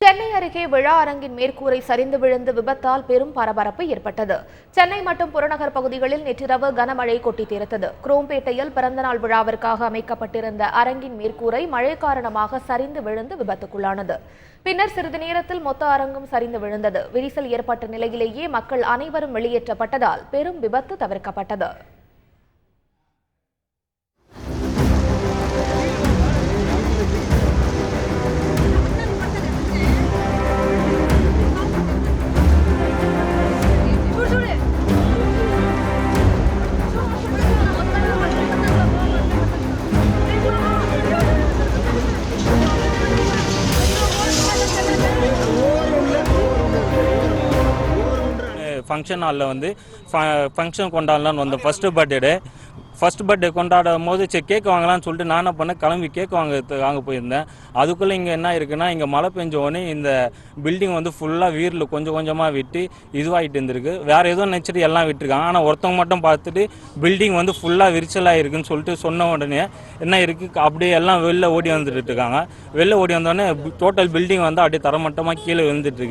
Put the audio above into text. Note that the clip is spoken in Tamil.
சென்னை அருகே விழா அரங்கின் மேற்கூரை சரிந்து விழுந்து விபத்தால் பெரும் பரபரப்பு ஏற்பட்டது. சென்னை மற்றும் புறநகர் பகுதிகளில் நேற்றிரவு கனமழை கொட்டி தீர்த்தது. குரோம்பேட்டையில் பிறந்தநாள் விழாவிற்காக அமைக்கப்பட்டிருந்த அரங்கின் மேற்கூரை மழை காரணமாக சரிந்து விழுந்து விபத்துக்குள்ளானது. பின்னர் சிறிது நேரத்தில் மொத்த அரங்கும் சரிந்து விழுந்தது. விரிசல் ஏற்பட்ட நிலையிலேயே மக்கள் அனைவரும் வெளியேற்றப்பட்டதால் பெரும் விபத்து தவிர்க்கப்பட்டது. ஃபங்க்ஷன் ஹாலில் வந்து ஃபங்க்ஷன் கொண்டாடலான்னு வந்தோம். ஃபர்ஸ்ட் பர்த்டே கொண்டாடும் போது சரி கேக் வாங்கலாம்னு சொல்லிட்டு நான் என்ன பண்ணேன், கிளம்பி கேக் வாங்க போயிருந்தேன். அதுக்குள்ளே இங்கே என்ன இருக்குன்னா, இங்கே மழை பெஞ்ச உடனே இந்த பில்டிங் வந்து ஃபுல்லாக வீரில் கொஞ்சம் கொஞ்சமாக விட்டு இதுவாகிட்டு இருந்திருக்கு. வேறு எதுவும் நினச்சிட்டு எல்லாம் விட்டுருக்காங்க. ஆனால் ஒருத்தவங்க மட்டும் பார்த்துட்டு பில்டிங் வந்து ஃபுல்லாக விரிச்சலாக இருக்குன்னு சொல்லிட்டு சொன்ன உடனே என்ன இருக்குது அப்படியே எல்லாம் வெளில ஓடி வந்துட்டு இருக்காங்க. வெளில ஓடி வந்தோடனே டோட்டல் பில்டிங் வந்து அப்படியே தரமட்டமாக கீழே விழுந்துட்டு இருக்கு.